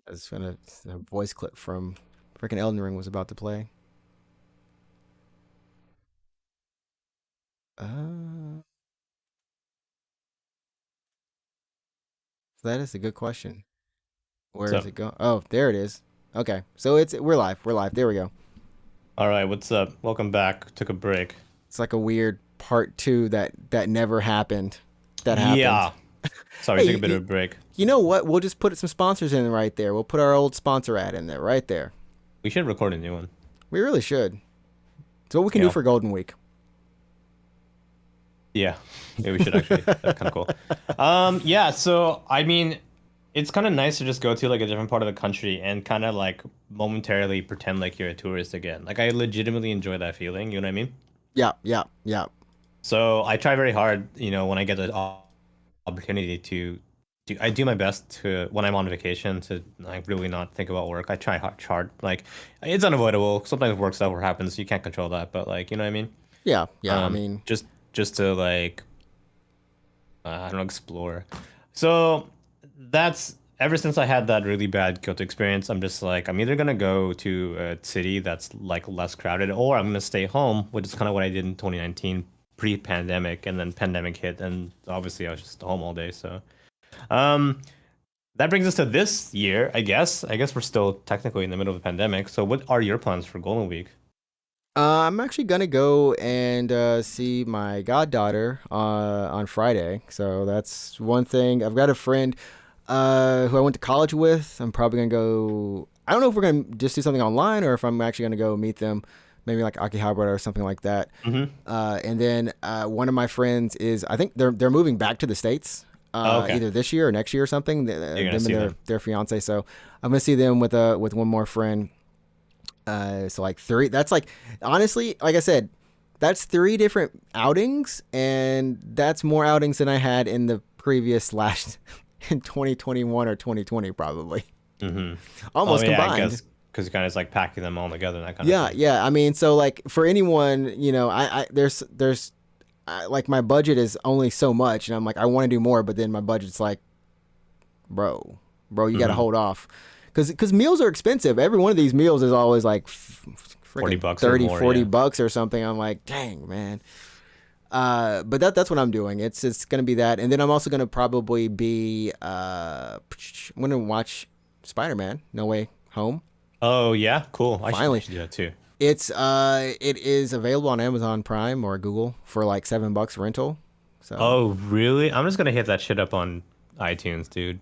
I was gonna a voice clip from freaking Elden Ring was about to play. Uh, that is a good question. Where is So, it going? Oh, there it is. Okay, so we're live. We're live. There we go. all right, what's up? Welcome back. Took a break. It's like a weird part two that never happened. That happened. Yeah. Sorry, Hey, took a bit of a break. you know what? We'll just put some sponsors in right there. We'll put our old sponsor ad in there, right there. We should record a new one. We really should. It's what we can do Yeah. for Golden Week. Yeah. Yeah, we should actually. That's kind of cool. Yeah, so I mean, it's kind of nice to just go to like a different part of the country and kind of like momentarily pretend like you're a tourist again. Like I legitimately enjoy that feeling, you know what I mean? Yeah, yeah, yeah. So I try very hard, when I get the opportunity to I do my best to when I'm on vacation to like really not think about work. I try hard. Like it's unavoidable. Sometimes work stuff happens. You can't control that, but like you know what I mean. Yeah, yeah. I Um, mean, just just to like I don't know, explore. So that's ever since I had that really bad Kyoto experience. I'm just like I'm either gonna go to a city that's like less crowded, or I'm gonna stay home, which is kind of what I did in 2019 pre-pandemic, and then pandemic hit, and obviously I was just home all day. So. Um, that brings us to this year, I guess. I guess we're still technically in the middle of the pandemic. So, what are your plans for Golden Week? I'm actually gonna go and see my goddaughter on Friday. So that's one thing. I've got a friend who I went to college with. I'm probably gonna go. I don't know if we're gonna just do something online or if I'm actually gonna go meet them, maybe like Akihabara or something like that. Mm-hmm. And then one of my friends is I think they're moving back to the states. Oh, okay. Either this year or next year or something. You're gonna Them and see their them. their fiance. So I'm gonna see them with one more friend. So like three. That's like honestly, like I said, that's three different outings, and that's more outings than I had in the previous last in 2021 or 2020 probably, Mm-hmm. Oh, almost yeah, I combined. guess because kind of is like packing them all together and that kind of Yeah, thing. yeah. I mean, so like for anyone, I there's like my budget is only so much, and I'm like I want to do more, but then my budget's like, bro, you got to Mm-hmm. hold off, because meals are expensive. Every one of these meals is always like 40 freaking bucks or 30, more, 40 yeah. bucks or something. I'm like, dang, man. But that's what I'm doing. It's gonna be that, and then I'm also gonna probably be I'm gonna watch Spider-Man No Way Home. Oh, yeah, cool. I Finally, should do that too. it is available on Amazon Prime or Google for like $7 rental. So Oh, really? I'm just gonna hit that shit up on iTunes, dude.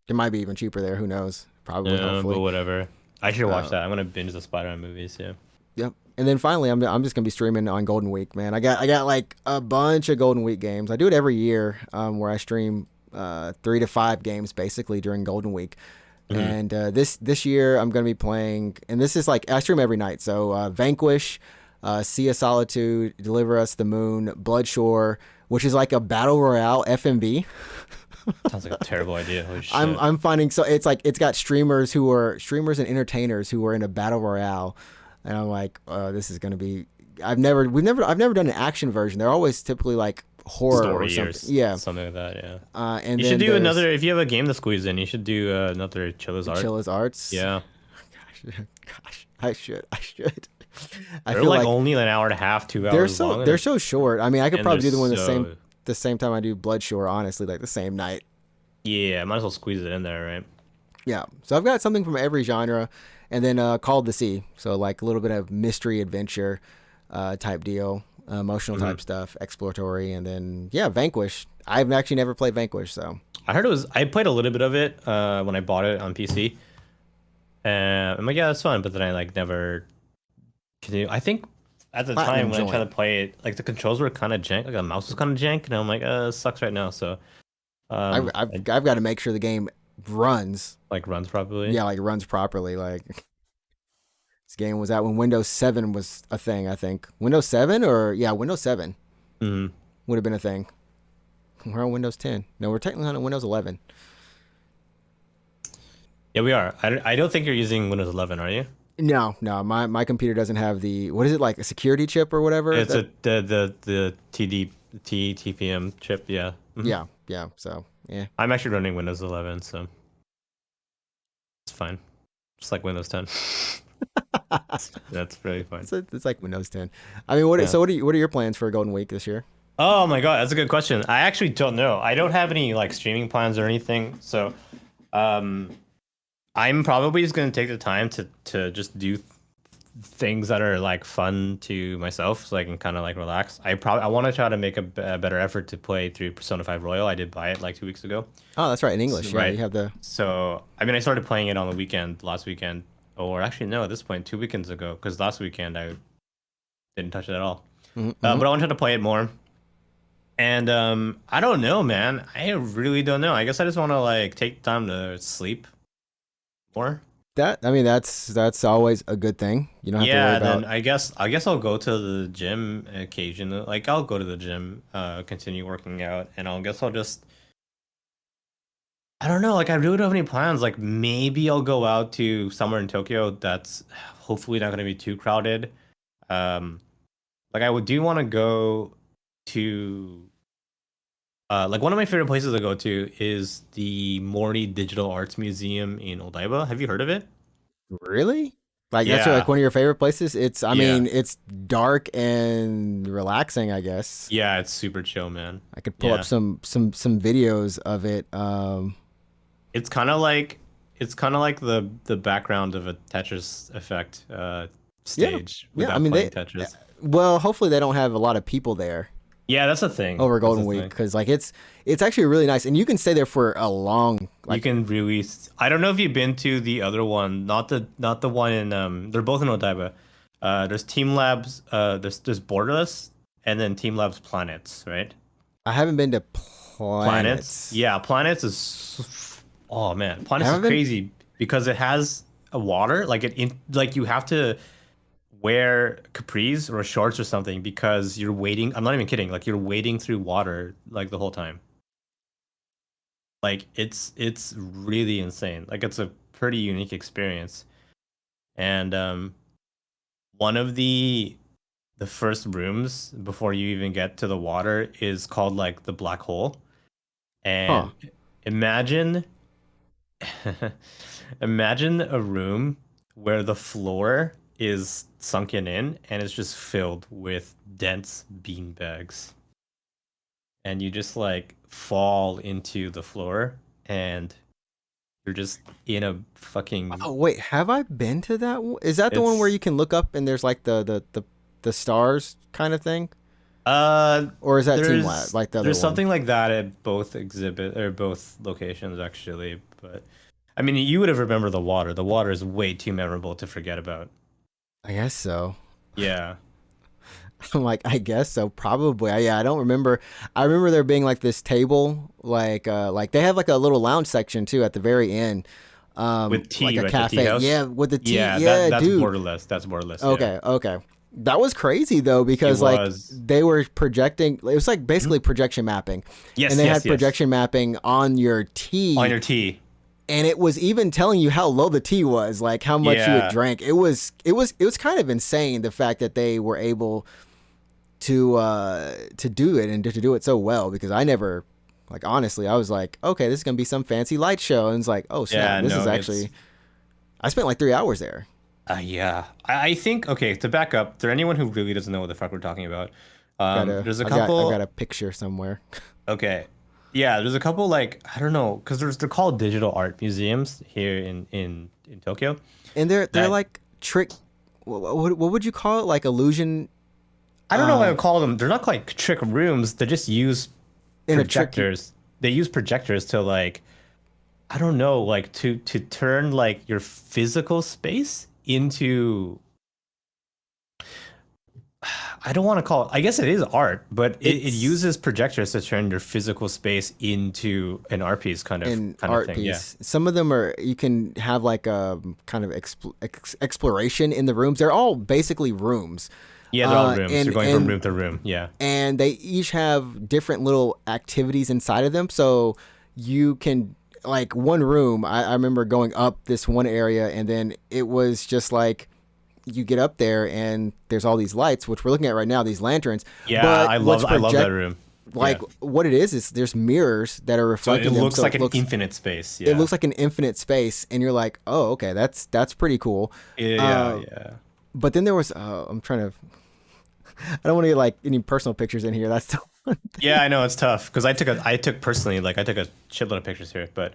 it might be even cheaper there. Who knows? Probably, Yeah, but hopefully. whatever. I should watch Uh, that. I'm gonna binge the Spider-Man movies, yeah. Yep. And then finally, I'm just gonna be streaming on Golden Week, man. I got like a bunch of Golden Week games. I do it every year, where I stream 3 to 5 games basically during Golden Week. Mm-hmm. And this year I'm gonna be playing, and this is like I stream every night. So Vanquish, Sea of Solitude, Deliver Us the Moon, Bloodshore, which is like a battle royale FMB. Sounds like a terrible idea. Holy I'm shit. I'm finding so it's like it's got streamers and entertainers who are in a battle royale, and I'm like, this is gonna be. I've never done an action version. They're always typically like horror or Story or something. Yeah. something like that. Yeah. And You should then do there's another if you have a game to squeeze in. You should do another Chilla's Art. Chilla's Arts. Yeah, Gosh, I should. I they're feel like like only an hour and a half, 2 hours long, they're so short. I mean, I could and they're probably do the one so the same time I do Bloodshore. Honestly, like the same night. yeah. Might as well squeeze it in there, right? Yeah. So I've got something from every genre, and then Called the Sea. So like a little bit of mystery adventure type deal, emotional Hmm. type stuff, exploratory, and then yeah, Vanquish. I've actually never played Vanquish, so I heard it was. I played a little bit of it when I bought it on PC, and I'm like, yeah, that's fun. But then I like never continue. I think at the time platinum when I tried joint. to play it, like the controls were kind of jank, like the mouse was kind of jank, and I'm like, it sucks right now. So it I've got to make sure the game runs. like runs properly. Yeah, like runs properly. Like this game was out when Windows 7 was a thing. I think Windows 7 or yeah, Windows 7 Hmm. would have been a thing. We're on Windows 10. No, we're technically on Windows 11. Yeah, we are. I don't think you're using Windows 11, are you? No, my computer doesn't have the what is it like a security chip or whatever. It's That a the TPM chip, yeah. Mhm. yeah. So yeah, I'm actually running Windows 11, so fine. Just like Windows 10. That's really fine. It's like Windows 10. I mean, what? Yeah. So what are your plans for a Golden Week this year? Oh my God, that's a good question. I actually don't know. I don't have any like streaming plans or anything. So, um, I'm probably just gonna take the time to just do things that are like fun to myself, so I can kind of like relax. I want to try to make a better effort to play through Persona 5 Royal. I did buy it like 2 weeks ago. Oh, that's right, in English. Yeah, Right. you have the. So, I mean, I started playing it on the weekend, last weekend, or actually no, at this point, 2 weekends ago, because last weekend I didn't touch it at all. Mm-hmm. But I wanted to play it more. And I don't know, man. I really don't know. I guess I just want to like take time to sleep more. That I mean, that's always a good thing. You don't have to worry Yeah, about. then I guess I'll go to the gym occasionally. Like I'll go to the gym, continue working out, and I'll just I don't know. Like I really don't have any plans. Like maybe I'll go out to somewhere in Tokyo that's hopefully not going to be too crowded. Um, like I would do want to go to like one of my favorite places to go to is the Mori Digital Arts Museum in Odaiba. Have you heard of it? Really? Like that's Yeah, like one of your favorite places? It's I yeah, mean, it's dark and relaxing, I guess. yeah. It's super chill, man. I could pull up Yeah, some videos of it. it's kind of like the background of a Tetris effect Yeah. stage Yeah, I without mean playing they Tetris. well, hopefully they don't have a lot of people there Yeah, that's the thing. over That's the Golden Week thing. cuz like it's actually really nice and you can stay there for a long You like can really. I don't know if you've been to the other one, not the one in They're both in Odaiba. There's Team Labs. There's Borderless, and then Team Labs Planets, right? I haven't been to Planets. planets. Yeah, Planets is. Oh man, I Planets is haven't been crazy because it has a water. Like you have to wear capris or shorts or something because you're wading. I'm not even kidding. Like you're wading through water like the whole time. Like it's really insane. Like it's a pretty unique experience. And one of the first rooms before you even get to the water is called like the black hole. huh. And imagine imagine a room where the floor is sunken in and it's just filled with dense bean bags. And you just like fall into the floor and you're just in a fucking Oh wait, have I been to that one? Is that the one where it's you can look up and there's like the stars kind of thing? uh Or is that Team Lab, there's like the other there's one? something like that at both exhibit or both locations actually, but I mean you would have remembered the water. The water is way too memorable to forget about. I guess so. Yeah. I'm like, I guess so, probably. Yeah, I don't remember. I remember there being like this table, like they have like a little lounge section too at the very end, With like tea, a right? The tea cafe. house. Yeah, with the tea. Yeah, Yeah, that's dude. borderless. That's borderless, yeah. Okay, okay. That was crazy though It because like was. they were projecting. It was like Mhm. basically projection mapping, and Yes, they had yes, yes. projection mapping on your On tea, your tea. and it was even telling you how low the tea was, like how much you had Yeah. drank. It was kind of insane the fact that they were able to do it and to do it so well because I never like honestly I was like okay this is gonna be some fancy light show and it's like oh Yeah, snap this is no, it's actually I spent like 3 hours there. yeah. I think okay, to back up, for anyone who really doesn't know what the fuck we're talking about, there's a I got couple a picture somewhere. okay. Yeah, there's a couple like I don't know, because they're called digital art museums here in Tokyo. And they're That like trick what would you call it like illusion I don't know what I uh would call them. They're not like trick rooms. They just use in a tricky projectors. They use projectors to like I don't know, like to turn like your physical space into I don't want to call it I guess it is art, but it it's uses projectors to turn your physical space into an art piece an kind of art thing. Yeah. piece. Some of them are you can have like a kind of exploration in the rooms. They're all basically rooms. Yeah, they're all rooms. And You're going from room to room. Yeah. and they each have different little activities inside of them. So you can like one room. I remember going up this one area, and then it was just like you get up there, and there's all these lights, which we're looking at right now, these lanterns. Yeah, But I love that room. like Yeah. what it is there's mirrors that are So it reflecting them, looks so like an infinite space. it Yeah. looks like an infinite space, and you're like, oh, okay, that's pretty cool. Yeah. Uh, Yeah. but then there was I'm trying to I don't want to get like any personal pictures in here. That's the one Yeah, thing. I know it's tough because I took personally like I took a shitload of pictures here, but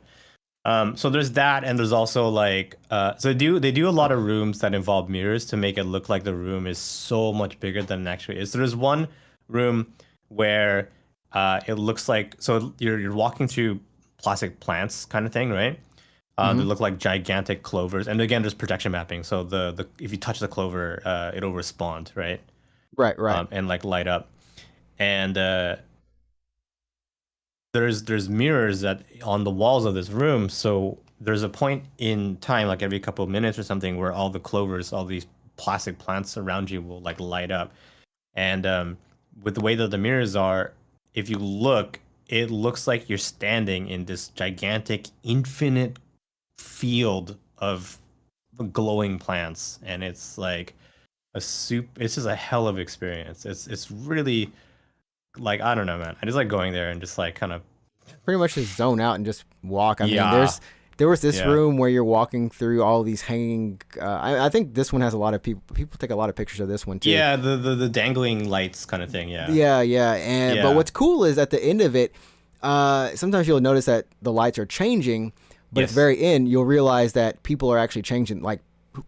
so there's that, and there's also like so they do a lot of rooms that involve mirrors to make it look like the room is so much bigger than it actually is. So there's one room where it looks like so you're walking through plastic plants kind of thing, right? They Hmm. look like gigantic clovers, and again, there's projection mapping. So the if you touch the clover, it'll respond, right? Right, right. And like light up. And there's mirrors that on the walls of this room. So there's a point in time, like every couple of minutes or something, where all the clovers, all these plastic plants around you will like light up. And with the way that the mirrors are, if you look, it looks like you're standing in this gigantic, infinite field of glowing plants, and it's like a soup. It's just a hell of experience. It's really like I don't know, man. I just like going there and just like kind of Pretty much just zone out and just walk. I mean, yeah, there was this yeah, room where you're walking through all these hanging. I think this one has a lot of people. People take a lot of pictures of this one too. yeah. The dangling lights kind of thing. Yeah, Yeah, yeah. And but yeah. what's cool is at the end of it, sometimes you'll notice that the lights are changing, but at the Yes, very end, you'll realize that people are actually changing. Like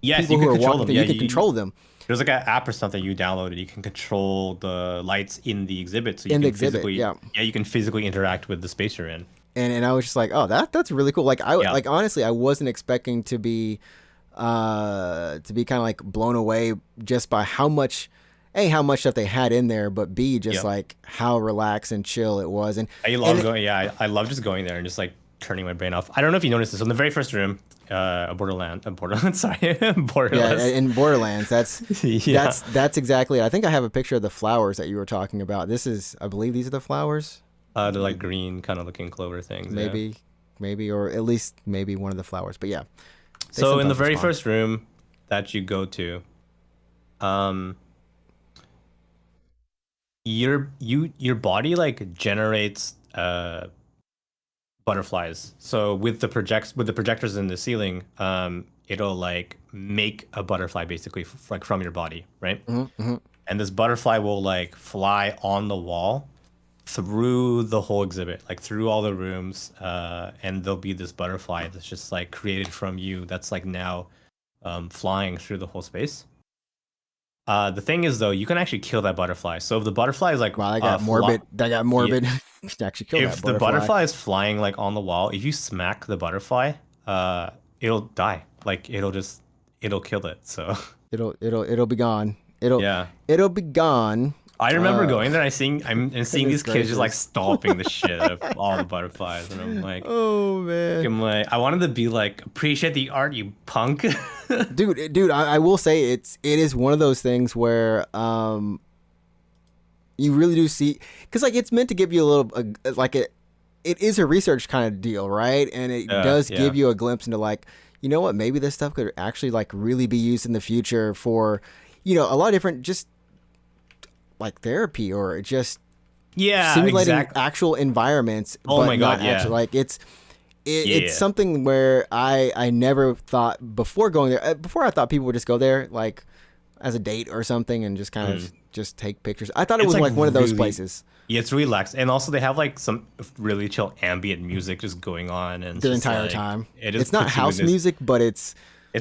yes. people You who can are control walking them. through, Yeah, you can control them there's like an app or something you downloaded. You can control the lights in the exhibit, so you in the can exhibit. physically Yeah. yeah you can physically interact with the space you're in. And I was just like, oh, that's really cool. Like Yeah, like honestly, I wasn't expecting to be kind of like blown away just by how much how much stuff they had in there, but B, just yeah. like how relaxed and chill it was. I love And going. Yeah, I love just going there and just like turning my brain off. I don't know if you noticed this in the very first room, Borderland, sorry, yeah, Borderless. in Borderlands, Yeah, that's exactly it. I think I have a picture of the flowers that you were talking about. This is, I believe, these are the flowers. they're like green kind of looking clover things. Yeah. Maybe, maybe, or at least maybe one of the flowers. But yeah, they So in the sometimes very respond. first room that you go to, um, your body like generates butterflies. So with the projectors in the ceiling, it'll like make a butterfly basically like from your body, right? Hmm. Hmm. And this butterfly will like fly on the wall through the whole exhibit, like through all the rooms, and there'll be this butterfly that's just like created from you that's like now flying through the whole space. The thing is though, you can actually kill that butterfly. So if the butterfly is like Wow, that got morbid. That got yeah, morbid. Actually, kill that if the butterfly. butterfly is flying like on the wall, if you smack the butterfly, it'll die. Like it'll kill it. So It'll be gone. yeah. It'll be gone. I remember Uh, going there. I'm seeing Goodness these kids just like gracious. stomping the shit out of all the butterflies, and Oh man, I wanted to be like appreciate the art, you punk. dude, I will say it is one of those things where you really do see, because like it's meant to give you a little like it is a research kind of deal, right? And it does Yeah. give you a glimpse into like, you know what, maybe this stuff could actually like really be used in the future for, a lot of different, just like therapy or just Yeah, simulating exactly. actual environments, Oh but my not God, actually yeah. like it's Yeah. something where I never thought before going there. Before I thought people would just go there like as a date or something and just kind of just take pictures. I thought it It's was like like one of those really places yeah, it's relaxed. And also they have like some really chill ambient music just going on and the it's just entire like time. it just It's not puts you in house this music, but it's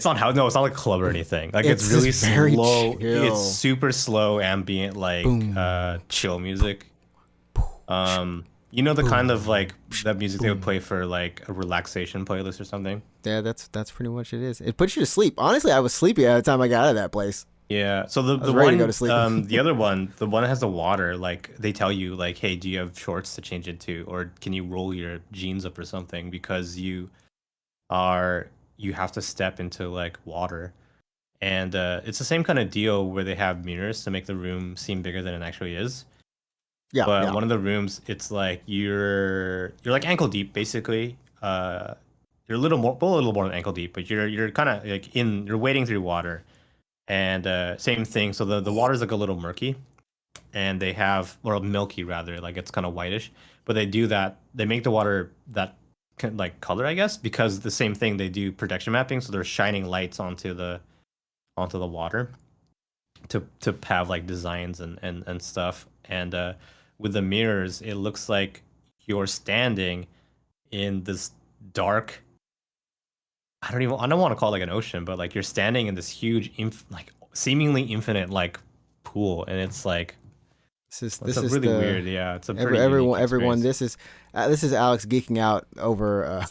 not how no, it's not like a club or anything. Like it's it's really just very slow. It's chill. super slow ambient like Boom, chill music. The kind of like that music they would play for like a relaxation playlist or something. yeah, that's pretty much it is. It puts you to sleep. Honestly, I was sleepy at the time I got out of that place. Yeah. So the I was the ready to one go to sleep. the other one, the one that has the water, like they tell you like, hey, do you have shorts to change into, or can you roll your jeans up or something because are you have to step into like water. And it's the same kind of deal where they have mirrors to make the room seem bigger than it actually is. Yeah, But yeah. one of the rooms, it's like you're like ankle deep basically. You're a little more than ankle deep, but you're kind of like you're wading through water, and same thing. So the water's like a little murky, and they have, or milky rather, like it's kind of whitish. But they do that. They make the water that like color, I guess, because the same thing they do protection mapping, so they're shining lights onto the water to have like designs and stuff. And with the mirrors, it looks like you're standing in this dark. I don't want to call it like an ocean, but like you're standing in this huge, like seemingly infinite like pool, and it's like it's This a is really the weird. Yeah, it's a pretty unique everyone. experience. This is Alex geeking out over.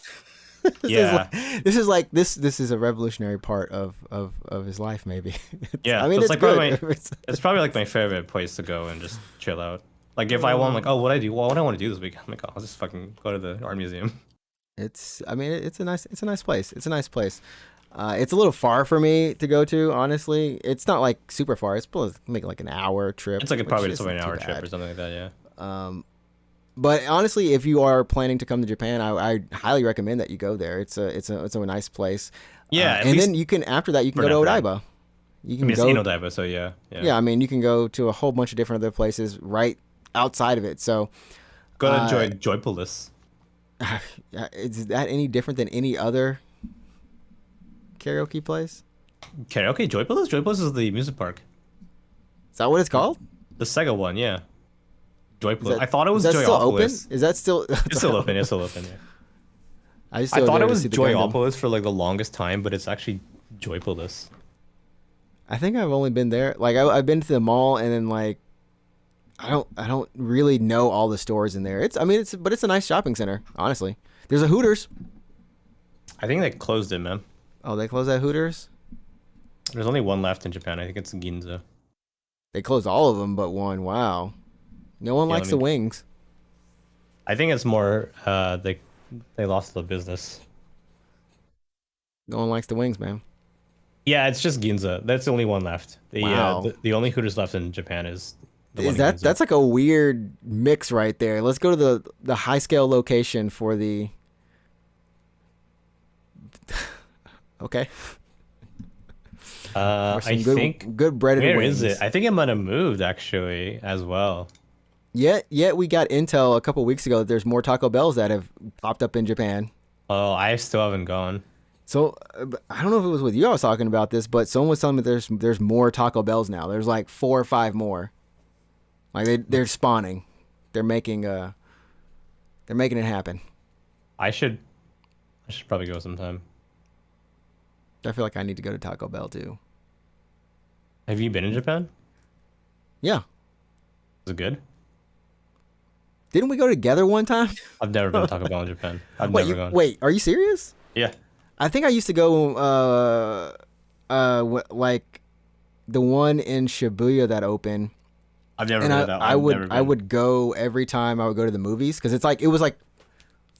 Yeah, This is a revolutionary part of his life. Maybe. yeah. I mean, So it's it's like probably good. it's probably like my favorite place to go and just chill out. Like if I want like, oh, what I do, well, what I want to do this week, I'm like, oh, I'll just fucking go to the art museum. It's. I mean, it's a nice place. It's a nice place. It's a little far for me to go to. Honestly, it's not like super far. It's supposed to make like an hour trip. It's like Which probably just isn't like an too hour trip bad. or something like that. Yeah. But honestly, if you are planning to come to Japan, I highly recommend that you go there. It's a nice place. Yeah, at And least then you can after that you can for go to now, for now. Odaiba. You I can mean, it's go. Inodaiba, so yeah, yeah. Yeah, I mean you can go to a whole bunch of different other places right outside of it. So, Go to uh, Joypolis. is that any different than any other karaoke place? Karaoke Joypolis. Joypolis is the music park. Is that what it's called? The Sega one, yeah. Is Joypolis. that I thought it is was that still open? Joyopolis. Is that still? It's still open. It's still open. Yeah. I used to I go thought there it to was see the Gundam. Joyopolis for like the longest time, but it's actually Joypolis. I think I've only been there. Like I've been to the mall and then like I don't really know all the stores in there. But it's a nice shopping center. Honestly, there's a Hooters. I think they closed it, man. Oh, they closed that Hooters. There's only one left in Japan. I think it's Ginza. They closed all of them but one. Wow. No one Yeah, likes the wings. I think it's more they lost the business. No one likes the wings, man. Yeah, it's just Ginza. That's the only one left. Wow. The only Hooters left in Japan is the one Is in that Ginza. that's like a weird mix right there. Let's go to the high scale location for the. Okay. For some I good think good breaded where wings. is it? I think it might have moved actually as well. Yet we got intel a couple weeks ago that there's more Taco Bells that have popped up in Japan. Oh, I still haven't gone. So I don't know if it was with you I was talking about this, but someone was telling me there's more Taco Bells now. There's like 4 or 5 more. Like they're spawning. They're making it happen. I should probably go sometime. I feel like I need to go to Taco Bell too. Have you been in Japan? Yeah. Is it good? Didn't we go together one time? I've never been to Taco Bell in Japan. I've Wait, never gone. wait, are you serious? Yeah. I think I used to go like the one in Shibuya that opened. I've never And been to that one. I would go every time I would go to the movies because it was like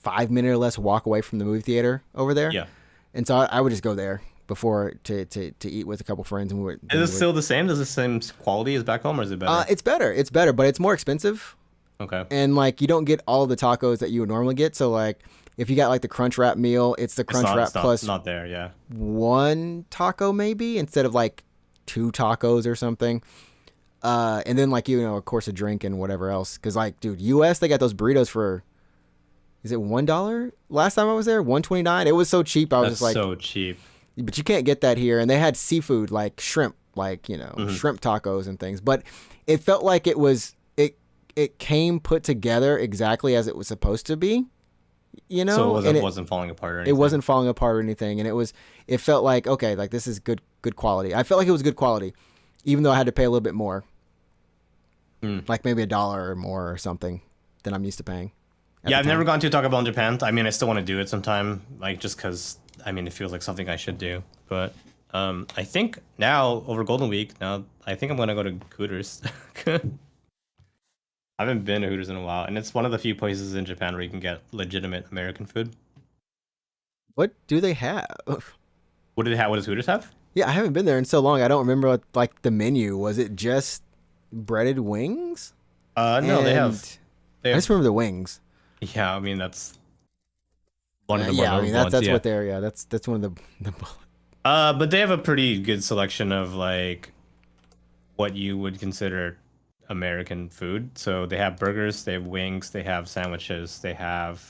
5 minute or less walk away from the movie theater over there. Yeah. And so I would just go there before to eat with a couple friends and Is it still the same? Does it same quality as back home, or is it better? it's better, but it's more expensive. Okay. And like you don't get all the tacos that you would normally get. So like if you got like the crunch wrap meal, it's the crunch wrap plus not there. Yeah. one taco maybe instead of like 2 tacos or something. And then like of course a drink and whatever else. Cause like dude, US they got those burritos for is it $1? Last time I was there, $1.29. It was so cheap. I was That's just like, so cheap. but you can't get that here. And they had seafood like shrimp, like shrimp tacos and things. But it felt like it came put together exactly as it was supposed to be. So and it wasn't falling apart or anything. it wasn't falling apart or anything, and it felt like okay, like this is good quality. I felt like it was good quality, even though I had to pay a little bit more, like maybe $1 or more or something than I'm used to paying. Yeah, I've never gone to Taco Bell in Japan. I mean, I still want to do it sometime, like just because I mean it feels like something I should do. But I think now over Golden Week, I think I'm gonna go to Hooters. I haven't been to Hooters in a while, and it's one of the few places in Japan where you can get legitimate American food. What do they have? What did it have? What does Hooters have? Yeah, I haven't been there in so long. I don't remember what, like the menu. Was it just breaded wings? No, they have. I just remember the wings. Yeah, I mean that's one of the Yeah, I mean that's ones, yeah. what they're that's one of the But they have a pretty good selection of like what you would consider American food. So they have burgers, they have wings, they have sandwiches, they have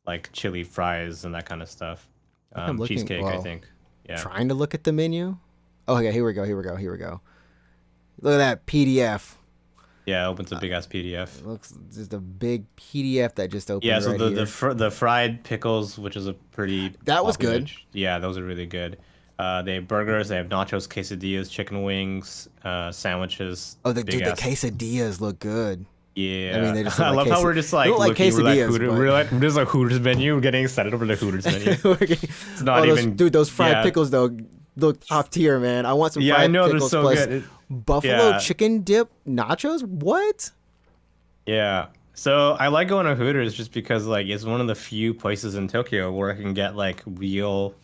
like chili fries and that kind of stuff. I think I'm looking. Cheesecake, I Well, think. Yeah. trying to look at the menu. Oh, yeah. Here we go. Here we go. Here we go. Look at that PDF. Yeah, it opens a big ass PDF. It looks just a big PDF that just opened Yeah, so right the here. the fried pickles, which is a pretty That was popular good. Yeah, those are really good. They have burgers, they have nachos, quesadillas, chicken wings, sandwiches, Oh, big the ass. quesadillas look good. I mean, Yeah, they just I look like love how we're just they like look like looking. quesadillas, We're just like Hooters menu. We're getting excited over the Hooters menu. It's not those, even. dude. Those fried Yeah, pickles though look top tier, man. I want some yeah, I fried know they're pickles so plus good. buffalo Yeah, chicken dip nachos. What? yeah. So I like going to Hooters just because like it's one of the few places in Tokyo where I can get like real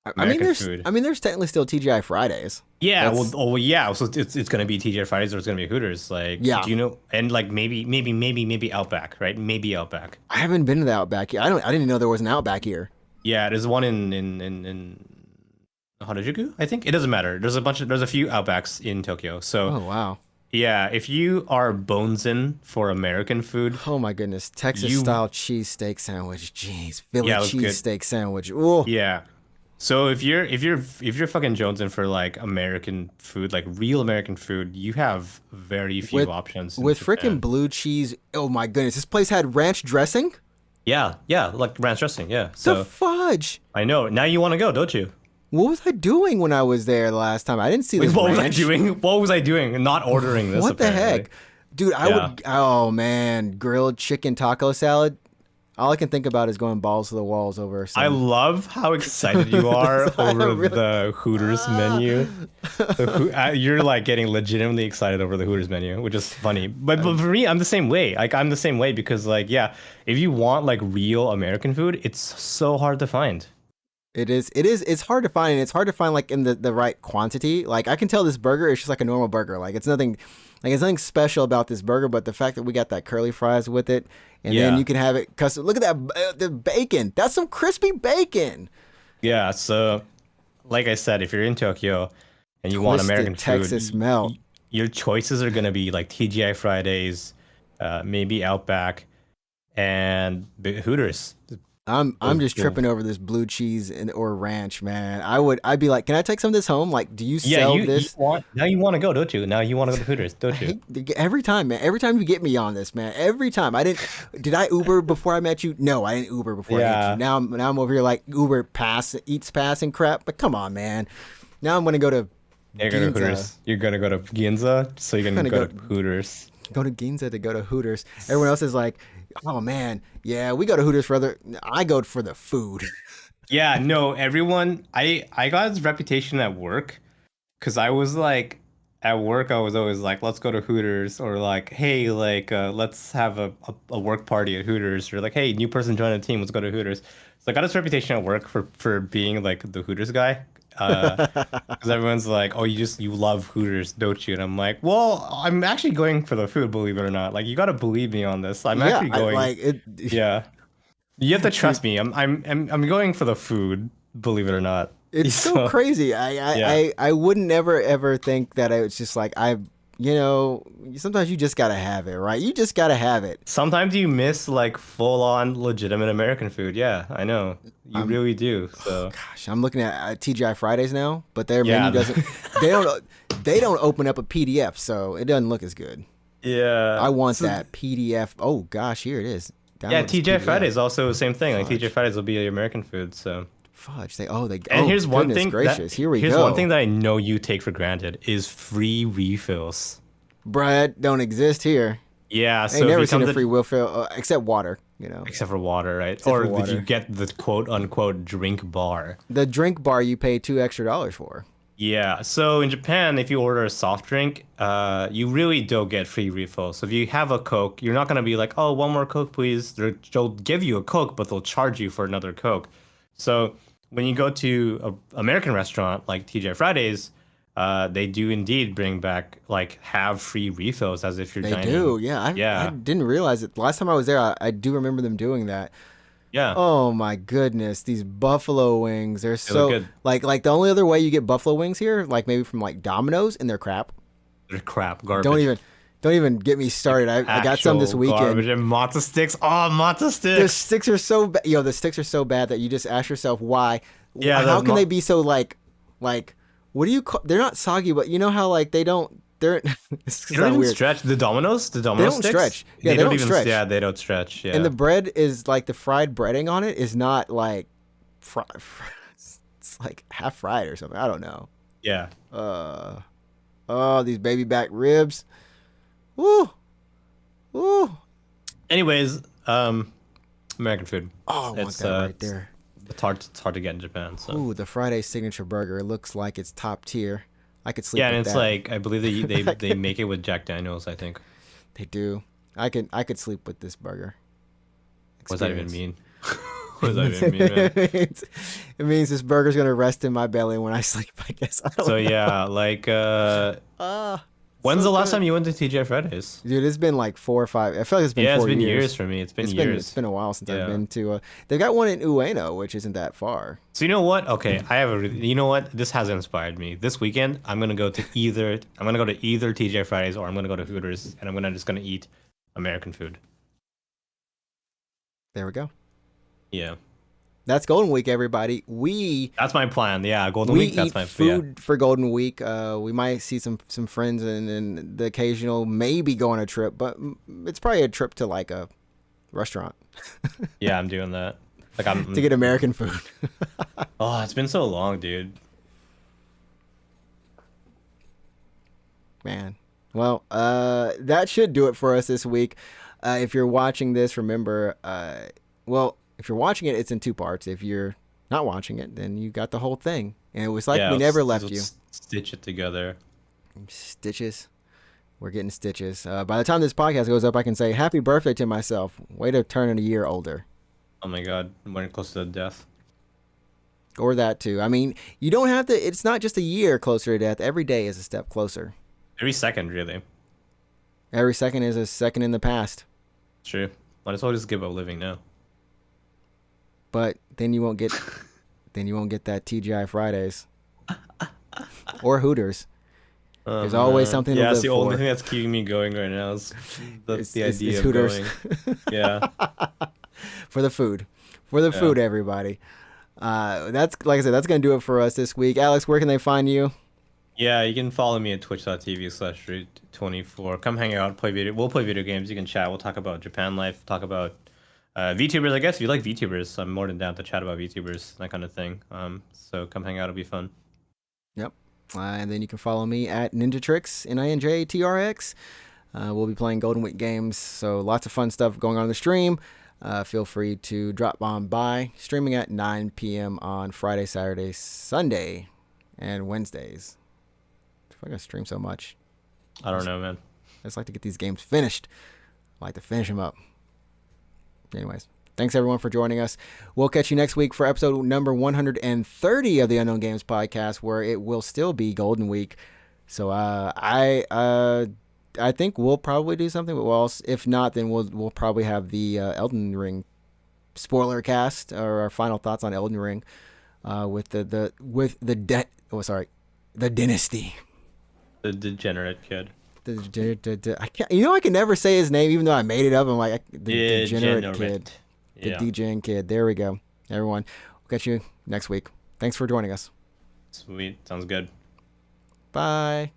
I mean, American food. there's technically still TGI Fridays. Yeah, That's well, yeah. So it's gonna be TJ Fridays or it's gonna be Hooters. Like, yeah. do you know? And like maybe Outback, right? Maybe Outback. I haven't been to the Outback yet. I didn't even know there was an Outback here. Yeah, there's one in Harajuku, I think. It doesn't matter. There's a few Outbacks in Tokyo. So Oh wow. yeah, if you are bones in for American food, Oh my goodness. Texas you style cheesesteak sandwich. Jeez. Philly yeah, it was good. cheesesteak sandwich. Ooh. Yeah. So if you're fucking jonesing for like American food, like real American food, you have very few With options in with freaking Japan. blue cheese. Oh my goodness. This place had ranch dressing? Yeah, yeah, like ranch dressing. Yeah. The So fudge. I know. Now you want to go, don't you? What was I doing when I was there the last time? I didn't see Wait, this what was I ranch. doing? What was I doing? Not ordering this. What the apparently. heck? Dude, I Yeah. would oh man, grilled chicken taco salad. All I can think about is going balls to the walls over some. I love how excited you are I over really- the Hooters menu. You're like getting legitimately excited over the Hooters menu, which is funny. But for me, I'm the same way. Like I'm the same way because like yeah, if you want like real American food, it's so hard to find. It is. It's hard to find. And it's hard to find like in the right quantity. Like I can tell this burger is just like a normal burger. Like it's nothing special about this burger. But the fact that we got that curly fries with it, and then Yeah. you can have it custom. Look at that the bacon. That's some crispy bacon. Yeah, so like I said, if you're in Tokyo and you want Twisted American Texas food, melt. your choices are gonna be like TGI Fridays, maybe Outback, and Hooters. I'm just Cool. tripping over this blue cheese or ranch, man. I'd be like, can I take some of this home? Like, do you Yeah, sell you this? want now you want to go, don't you? Now you want to go to Hooters, don't you? Every time, man. Every time you get me on this, man. Every time. Did I Uber before I met you? No, I didn't Uber before I met Yeah. you. Now I'm over here like Uber eats pass and crap. But come on, man. Now I'm gonna go to You're gonna go to Ginza. Hooters. You're gonna go to Ginza, so you're gonna Gonna go go- to Hooters. Go to Ginza to go to Hooters. Everyone else is like, oh man, yeah, we go to Hooters for other. I go for the food. Yeah, no, everyone. I got this reputation at work because I was like, at work I was always like, let's go to Hooters, or like, hey, like, let's have a work party at Hooters, or like, hey, new person joined the team, let's go to Hooters. So I got this reputation at work for being like the Hooters guy. Because everyone's like, oh, you love Hooters, don't you? And I'm like, well, I'm actually going for the food, believe it or not. Like, you gotta believe me on this. I'm actually going. like it. Yeah, you have to trust me. I'm going for the food, believe it or not. It's so crazy. Yeah. I wouldn't ever think that it's just like sometimes you just gotta have it, right? You just gotta have it. Sometimes you miss like full on legitimate American food. Yeah, I know. You really do. So Gosh, I'm looking at TGI Fridays now, but their Yeah. menu doesn't. They don't open up a PDF, so it doesn't look as good. yeah, I want that PDF. Oh gosh, here it is. Yeah, Download this TJ PDF. Fridays also the same thing. Like Fudge. TJ Fridays will be American food. So Fudge. and here's one goodness thing. gracious. Here we here's go. one thing that I know you take for granted is free refills. Bread don't exist here. Yeah, I so ain't if never you seen come a to- free will fill except water. except for water, right? for Or if water. you get the quote unquote drink bar. The drink bar you pay $2 extra for. Yeah, so in Japan, if you order a soft drink, you really don't get free refills. So if you have a Coke, you're not gonna be like, oh, one more Coke, please. They'll give you a Coke, but they'll charge you for another Coke. So when you go to an American restaurant like TJ Fridays, they do indeed bring back like have free refills as if you're They dining. do, yeah. I Yeah. didn't realize it. Last time I was there, I do remember them doing that. Yeah. Oh my goodness, these buffalo wings, they're look so good. like the only other way you get buffalo wings here, like maybe from like Domino's, and they're crap. They're crap, garbage. Don't even Don't even get me started. I got some this Actual weekend. garbage and matzo sticks. Oh, matzo The sticks. sticks are so bad. Yo, the sticks are so bad that you just ask yourself why. Yeah, How can they be so like? What do you call? They're not soggy, but you know how like they don't. They're. This they don't sound even weird. stretch. The They Domino don't sticks. stretch. Yeah, they don't don't even. stretch. Yeah, they don't stretch. And the Yeah, bread is like the fried breading on it is not like fry. It's like half fried or something. I don't know. yeah. Uh. Oh, these baby back ribs. Woo. Woo. Anyways, American food. Oh, I want It's that right there. it's hard to get in Japan. So Ooh, the Friday signature burger. It looks like it's top tier. I could sleep yeah, and with it's that. like I believe they make it with Jack Daniels. I think. They do. I could sleep with this burger. What does that even Experience. mean? What does that even mean, man? It means this burger's gonna rest in my belly when I sleep. I guess. I So don't know. yeah, like Ah, when's so the last good. time you went to TJ Fridays? Dude, it's been like 4 or 5. I feel like it's been Yeah, it's 4 been years. years for me. It's been It's years. been a while since I've Yeah. been to. They got one in Ueno, which isn't that far. So you know what? Okay, I have a. You know what? This has inspired me. This weekend, I'm gonna go to either. I'm gonna go to either TJ Fridays or I'm gonna go to Hooters, and just gonna eat American food. There we go. Yeah, That's Golden Week, everybody. We that's my plan. Yeah, Golden we Week. That's eat my food for Golden Week. We might see some friends and the occasional maybe go on a trip, but it's probably a trip to like a restaurant Yeah, I'm doing that. Like I'm. to get American food. Oh, it's been so long, dude. Man. Well, that should do it for us this week. If you're watching this, remember, well, if you're watching it, it's in 2 parts. If you're not watching it, then you got the whole thing. And it was like Yeah, we never let's left you. stitch it together. Stitches. We're getting stitches. By the time this podcast goes up, I can say happy birthday to myself. Way to turn a year older. Oh my God, I'm getting close to death. Or that too. I mean, you don't have to, it's not just a year closer to death. Every day is a step closer. Every second, really. Every second is a second in the past. True. Might as well just give up living now. But then you won't get that TGI Fridays or Hooters. Oh, There's always man. something to Yeah, live it's the only for. thing that's keeping me going right now. Is the idea It's of Hooters. going. Yeah. For the food. For the Yeah. food, everybody. That's like I said, that's gonna do it for us this week. Alex, where can they find you? Yeah, you can follow me at twitch.tv/street24. Come hang out, play video. We'll play video games. You can chat. We'll talk about Japan life. Talk about VTubers. I guess if you like VTubers, I'm more than down to chat about VTubers, that kind of thing. So come hang out. It'll be fun. Yep. And then you can follow me at Ninja Tricks, NINJTRX. We'll be playing Golden Week games, so lots of fun stuff going on in the stream. Feel free to drop on by. Streaming at 9 p.m. on Friday, Saturday, Sunday, and Wednesdays. If I'm gonna stream so much, I don't know, man. I just like to get these games finished. I like to finish them up. Anyways, thanks everyone for joining us. We'll catch you next week for episode number 130 of the Unknown Games podcast, where it will still be Golden Week. So I think we'll probably do something, but if not, then we'll probably have the Elden Ring spoiler cast or our final thoughts on Elden Ring with the Dynasty. The degenerate kid. I can't. I can never say his name, even though I made it up. I'm like the degenerate kid, the Yeah. DJing kid. There we go, everyone. We'll catch you next week. Thanks for joining us. Sweet. Sounds good. Bye.